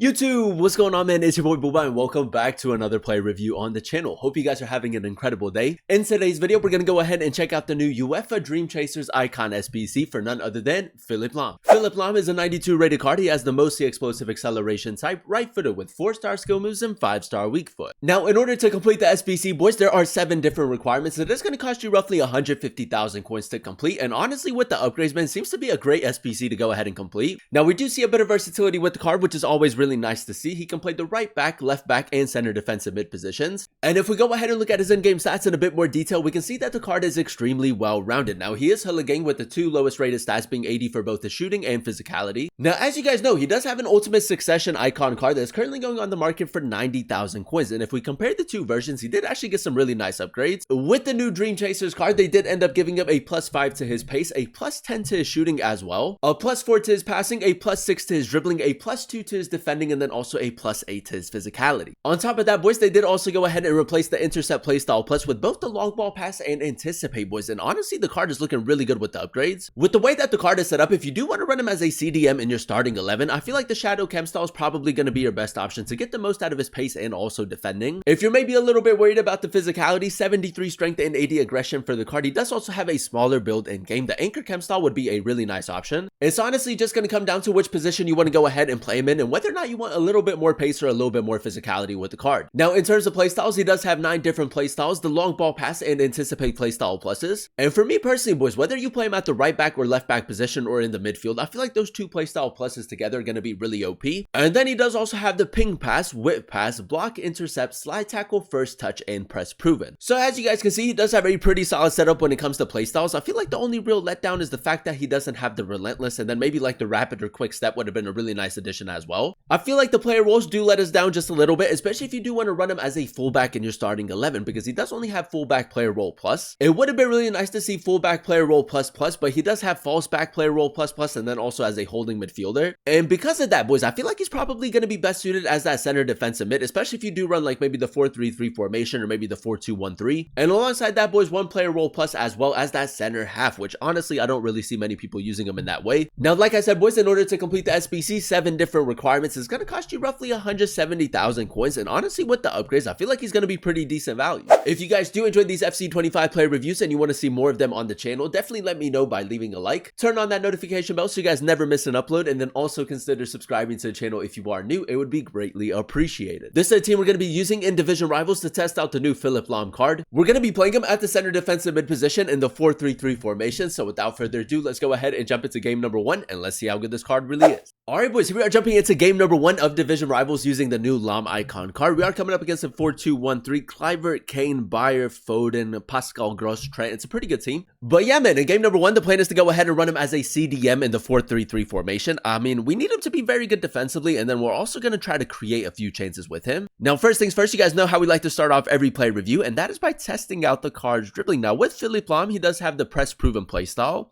YouTube, what's going on, man? It's your boy Booba and welcome back to another play review on the channel. Hope you guys are having an incredible day. In today's video, we're going to go ahead and check out the new UEFA Dreamchasers Icon SBC for none other than Philip Lahm. Philip Lahm is a 92 rated card. He has the mostly explosive acceleration type, right-footed with 4-star skill moves and 5-star weak foot. Now, in order to complete the SBC, boys, there are 7 different requirements. It is going to cost you roughly 150,000 coins to complete, and honestly, with the upgrades, man, seems to be a great SBC to go ahead and complete. Now, we do see a bit of versatility with the card, which is always really nice to see. He can play the right back, left back, and center defensive mid positions. And if we go ahead and look at his in-game stats in a bit more detail, we can see that the card is extremely well-rounded. Now, he is Hulagang with the 2 lowest rated stats being 80 for both the shooting and physicality. Now, as you guys know, he does have an Ultimate Succession icon card that is currently going on the market for 90,000 coins. And if we compare the 2 versions, he did actually get some really nice upgrades. With the new Dreamchasers card, they did end up giving him a +5 to his pace, a +10 to his shooting as well, a +4 to his passing, a +6 to his dribbling, a +2 to his defending, and then also a +8 to his physicality. On top of that, boys, they did also go ahead and replace the Intercept playstyle plus with both the long ball pass and Anticipate, boys. And honestly, the card is looking really good with the upgrades. With the way that the card is set up, if you do want to run him as a CDM in your starting 11, I feel like the Shadow Chem style is probably going to be your best option to get the most out of his pace and also defending. If you're maybe a little bit worried about the physicality, 73 strength and 80 aggression for the card, he does also have a smaller build in game. The Anchor Chem style would be a really nice option. It's honestly just going to come down to which position you want to go ahead and play him in and whether or not you want a little bit more pace or a little bit more physicality with the card. Now, in terms of playstyles, he does have 9 different playstyles, the long ball pass and Anticipate playstyle pluses. And for me personally, boys, whether you play him at the right back or left back position or in the midfield, I feel like those 2 playstyle pluses together are going to be really OP. And then he does also have the ping pass, whip pass, block, intercept, slide tackle, first touch, and press proven. So as you guys can see, he does have a pretty solid setup when it comes to playstyles. I feel like the only real letdown is the fact that he doesn't have the relentless, and then maybe like the rapid or quick step would have been a really nice addition as well. I feel like the player roles do let us down just a little bit, especially if you do want to run him as a fullback in your starting 11, because he does only have fullback player role plus. It would have been really nice to see fullback player role plus, but he does have false back player role plus, and then also as a holding midfielder. And because of that, boys, I feel like he's probably going to be best suited as that center defensive mid, especially if you do run like maybe the 4-3-3 formation or maybe the 4-2-1-3. And alongside that, boys, 1 player role plus as well as that center half, which honestly, I don't really see many people using him in that way. Now, like I said, boys, in order to complete the SBC, 7 different requirements is going to cost you roughly 170,000 coins. And honestly, with the upgrades, I feel like he's going to be pretty decent value. If you guys do enjoy these FC25 player reviews and you want to see more of them on the channel, definitely let me know by leaving a like, turn on that notification bell so you guys never miss an upload, and then also consider subscribing to the channel if you are new. It would be greatly appreciated. This is the team we're going to be using in Division Rivals to test out the new Philip Lahm card. We're going to be playing him at the center defensive mid position in the 4-3-3 formation. So without further ado, let's go ahead and jump into game number 1 and let's see how good this card really is. Alright, boys, here we are jumping into game number 1 of Division Rivals using the new Lahm icon card. We are coming up against a 4-2-1-3, Kluivert, Kane, Bayer, Foden, Pascal Gross, Trent. It's a pretty good team. But yeah, man, in game number 1, the plan is to go ahead and run him as a CDM in the 4-3-3 formation. I mean, we need him to be very good defensively, and then we're also going to try to create a few chances with him. Now, first things first, you guys know how we like to start off every play review, and that is by testing out the card's dribbling. Now, with Philip Lahm, he does have the press proven playstyle.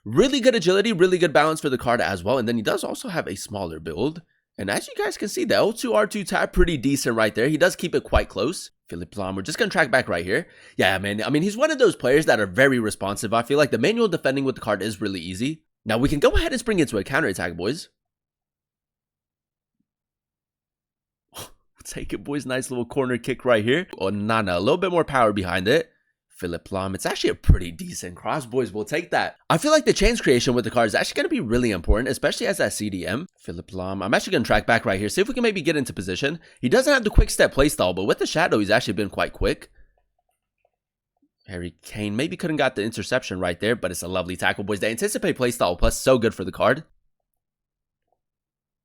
Really good agility, really good balance for the card as well. And then he does also have a smaller build. And as you guys can see, the L2-R2 tap, pretty decent right there. He does keep it quite close. Philip Lahm, we're just going to track back right here. Yeah, man, I mean, he's one of those players that are very responsive. I feel like the manual defending with the card is really easy. Now, we can go ahead and spring into a counterattack, boys. Take it, boys. Nice little corner kick right here. Oh, Nana, a little bit more power behind it. Philip Lahm, it's actually a pretty decent cross, boys. We'll take that. I feel like the chance creation with the card is actually going to be really important, especially as that CDM. Philip Lahm, I'm actually going to track back right here, see if we can maybe get into position. He doesn't have the quick step playstyle, but with the shadow, he's actually been quite quick. Harry Kane maybe couldn't got the interception right there, but it's a lovely tackle, boys. The Anticipate playstyle plus so good for the card.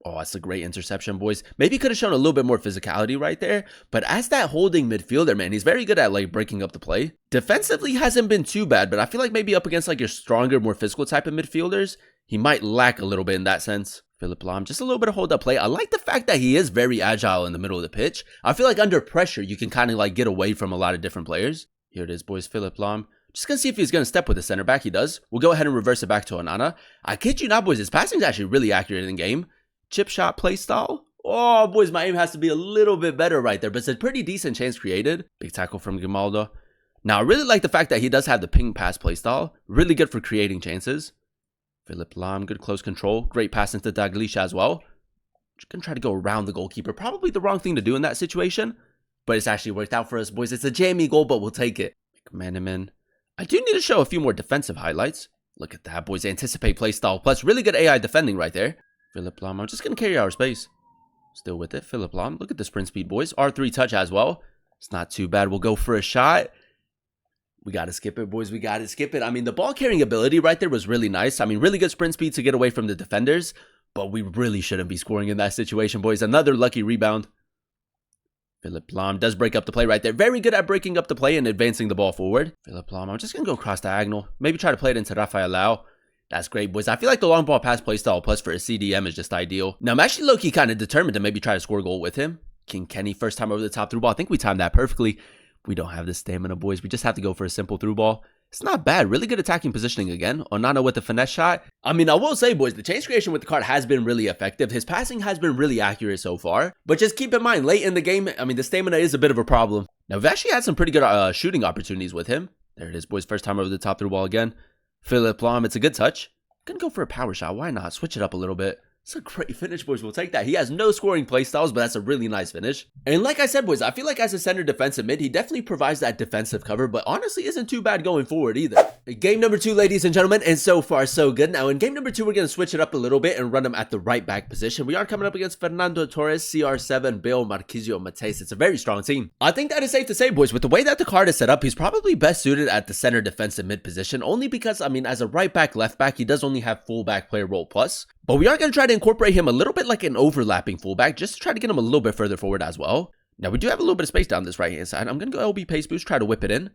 Oh, that's a great interception, boys. Maybe could have shown a little bit more physicality right there. But as that holding midfielder, man, he's very good at like breaking up the play. Defensively hasn't been too bad, but I feel like maybe up against like your stronger, more physical type of midfielders, he might lack a little bit in that sense. Philip Lahm, just a little bit of hold up play. I like the fact that he is very agile in the middle of the pitch. I feel like under pressure, you can kind of like get away from a lot of different players. Here it is, boys. Philip Lahm. Just gonna see if he's gonna step with the center back. He does. We'll go ahead and reverse it back to Onana. I kid you not, boys. His passing is actually really accurate in game. Chip shot play style. Oh, boys, my aim has to be a little bit better right there, but it's a pretty decent chance created. Big tackle from Grimaldo. Now, I really like the fact that he does have the ping pass play style. Really good for creating chances. Philip Lahm, good close control. Great pass into Dalglish as well. Just gonna try to go around the goalkeeper. Probably the wrong thing to do in that situation, but it's actually worked out for us, boys. It's a jammy goal, but we'll take it. McManaman. I do need to show a few more defensive highlights. Look at that, boys. Anticipate play style plus. Really good AI defending right there. Philip Lahm. I'm just gonna carry our space. Still with it. Philip Lahm. Look at the sprint speed, boys. R3 touch as well. It's not too bad. We'll go for a shot. We got to skip it, boys. We got to skip it. I mean, the ball carrying ability right there was really nice. I mean, really good sprint speed to get away from the defenders. But we really shouldn't be scoring in that situation, boys. Another lucky rebound. Philip Lahm does break up the play right there. Very good at breaking up the play and advancing the ball forward. Philip Lahm. I'm just going to go cross diagonal. Maybe try to play it into Rafael Lahm. That's great, boys. I feel like the long ball pass play style plus for a CDM is just ideal. Now, I'm actually low-key kind of determined to maybe try to score a goal with him. King Kenny, first time over the top through ball. I think we timed that perfectly. We don't have the stamina, boys. We just have to go for a simple through ball. It's not bad. Really good attacking positioning again. Onana with the finesse shot. I mean, I will say, boys, the change creation with the card has been really effective. His passing has been really accurate so far. But just keep in mind, late in the game, I mean, the stamina is a bit of a problem. Now, we've actually had some pretty good shooting opportunities with him. There it is, boys. First time over the top through ball again. Philip Lahm. It's a good touch. Gonna go for a power shot. Why not? Switch it up a little bit. It's a great finish, boys. We'll take that. He has no scoring play styles, but that's a really nice finish. And like I said, boys, I feel like as a center defensive mid, he definitely provides that defensive cover, but honestly isn't too bad going forward either. Game number 2, ladies and gentlemen, and so far so good. Now in game number 2, we're going to switch it up a little bit and run him at the right back position. We are coming up against Fernando Torres, CR7, Bill, Marquisio, Mateus. It's a very strong team. I think that is safe to say, boys, with the way that the card is set up, he's probably best suited at the center defensive mid position, only because, I mean, as a right back, left back, he does only have fullback player role plus. But we are going to try to incorporate him a little bit like an overlapping fullback, just to try to get him a little bit further forward as well. Now, we do have a little bit of space down this right-hand side. I'm going to go LB pace boost, try to whip it in.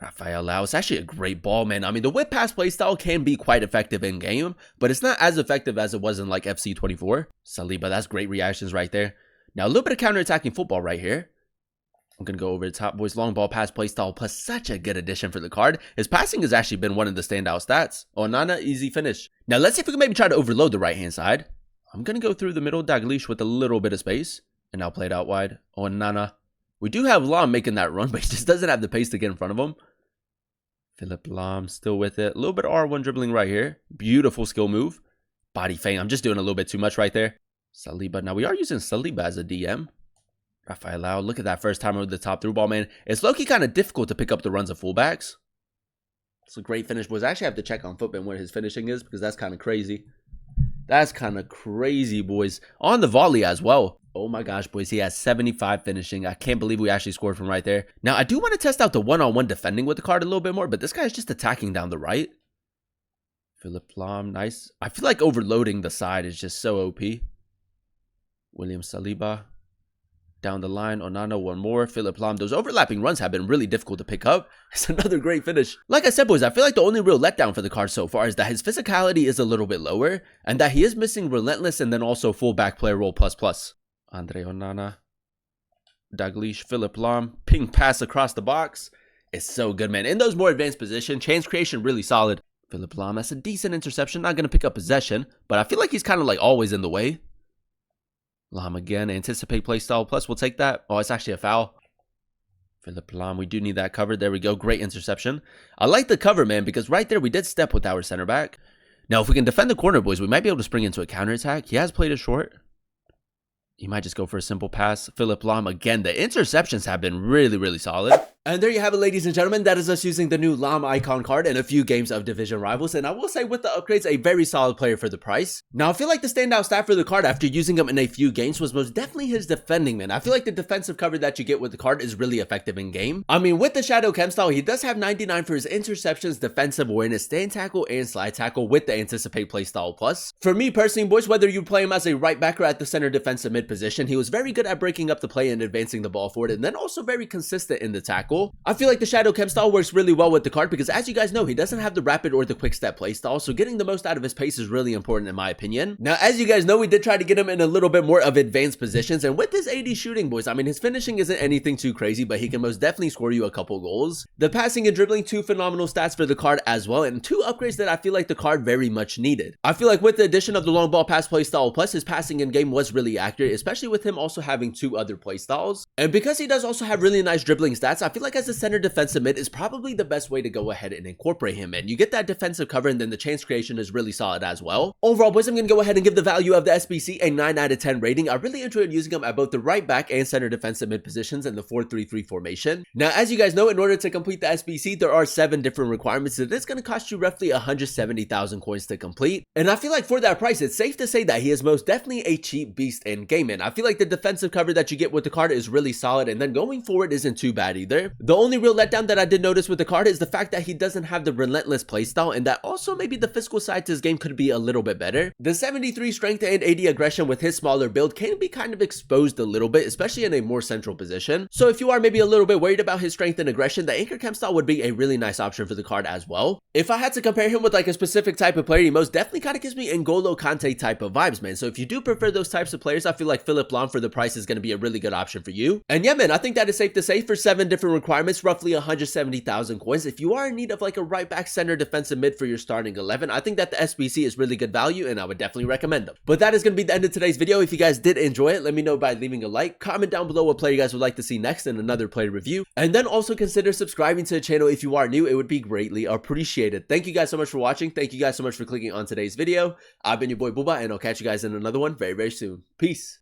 Rafael Lahm. It's actually a great ball, man. I mean, the whip pass play style can be quite effective in game, but it's not as effective as it was in like FC 24. Saliba, that's great reactions right there. Now, a little bit of counter-attacking football right here. I'm going to go over the top, boys. Long ball pass play style plus such a good addition for the card. His passing has actually been one of the standout stats. Onana, easy finish. Now, let's see if we can maybe try to overload the right-hand side. I'm going to go through the middle, Dalglish with a little bit of space. And I'll play it out wide. Onana. We do have Lahm making that run, but he just doesn't have the pace to get in front of him. Philip Lahm still with it. A little bit of R1 dribbling right here. Beautiful skill move. Body feint. I'm just doing a little bit too much right there. Saliba. Now, we are using Saliba as a DM. Rafael Lahm. Look at that first time over the top through ball, man. It's low-key kind of difficult to pick up the runs of fullbacks. It's a great finish, boys. I actually have to check on Footbin where his finishing is because that's kind of crazy. That's kind of crazy, boys. On the volley as well. Oh my gosh, boys. He has 75 finishing. I can't believe we actually scored from right there. Now, I do want to test out the one-on-one defending with the card a little bit more, but this guy's just attacking down the right. Philip Lahm, nice. I feel like overloading the side is just so OP. William Saliba. Down the line, Onana, one more. Philip Lahm. Those overlapping runs have been really difficult to pick up. It's another great finish. Like I said, boys, I feel like the only real letdown for the card so far is that his physicality is a little bit lower and that he is missing relentless and then also fullback player role plus. Andre Onana. Dalglish, Philip Lahm. Ping pass across the box. It's so good, man. In those more advanced positions, chance creation really solid. Philip Lahm, that's a decent interception. Not going to pick up possession, but I feel like he's kind of like always in the way. Lahm again, anticipate play style plus, we'll take that. Oh, it's actually a foul. Philip Lahm, we do need that covered. There we go, great interception. I like the cover, man, because right there we did step with our center back. Now, if we can defend the corner, boys, we might be able to spring into a counterattack. He has played it short. He might just go for a simple pass. Philip Lahm, again, the interceptions have been really, really solid. And there you have it, ladies and gentlemen. That is us using the new Lahm icon card in a few games of Division Rivals. And I will say with the upgrades, a very solid player for the price. Now, I feel like the standout stat for the card after using him in a few games was most definitely his defending, man. I feel like the defensive cover that you get with the card is really effective in game. I mean, with the Shadow Chem style, he does have 99 for his interceptions, defensive awareness, stand tackle, and slide tackle with the anticipate play style plus. For me personally, boys, whether you play him as a right back or at the center defensive mid position, he was very good at breaking up the play and advancing the ball forward, and then also very consistent in the tackle. I feel like the Shadow Chem style works really well with the card because, as you guys know, he doesn't have the rapid or the quick step play style, so getting the most out of his pace is really important in my opinion. Now, as you guys know, we did try to get him in a little bit more of advanced positions, and with his 80 shooting, boys, I mean, his finishing isn't anything too crazy, but he can most definitely score you a couple goals. The passing and dribbling, 2 phenomenal stats for the card as well, and 2 upgrades that I feel like the card very much needed. I feel like with the addition of the long ball pass play style plus, his passing in game was really accurate, especially with him also having 2 other play styles. And because he does also have really nice dribbling stats, I feel feel like as a center defensive mid is probably the best way to go ahead and incorporate him in. You get that defensive cover, and then the chance creation is really solid as well. Overall, boys, I'm going to go ahead and give the value of the SBC a 9 out of 10 rating. I really enjoyed using him at both the right back and center defensive mid positions in the 4-3-3 formation. Now, as you guys know, in order to complete the SBC, there are 7 different requirements that it's going to cost you roughly 170,000 coins to complete. And I feel like for that price, it's safe to say that he is most definitely a cheap beast in game. And I feel like the defensive cover that you get with the card is really solid, and then going forward isn't too bad either. The only real letdown that I did notice with the card is the fact that he doesn't have the relentless playstyle, and that also maybe the physical side to his game could be a little bit better. The 73 strength and 80 aggression with his smaller build can be kind of exposed a little bit, especially in a more central position. So if you are maybe a little bit worried about his strength and aggression, the anchor cam style would be a really nice option for the card as well. If I had to compare him with like a specific type of player, he most definitely kind of gives me N'Golo Kante type of vibes, man. So if you do prefer those types of players, I feel like Philip Lahm for the price is going to be a really good option for you. And yeah, man, I think that is safe to say for 7 different requirements, roughly 170,000 coins. If you are in need of like a right back, center, defensive mid for your starting 11, I think that the SBC is really good value, and I would definitely recommend them. But that is going to be the end of today's video. If you guys did enjoy it, let me know by leaving a like, comment down below what player you guys would like to see next in another player review, and then also consider subscribing to the channel if you are new. It would be greatly appreciated. Thank you guys so much for watching. Thank you guys so much for clicking on today's video. I've been your boy Booba, and I'll catch you guys in another one very, very soon. Peace.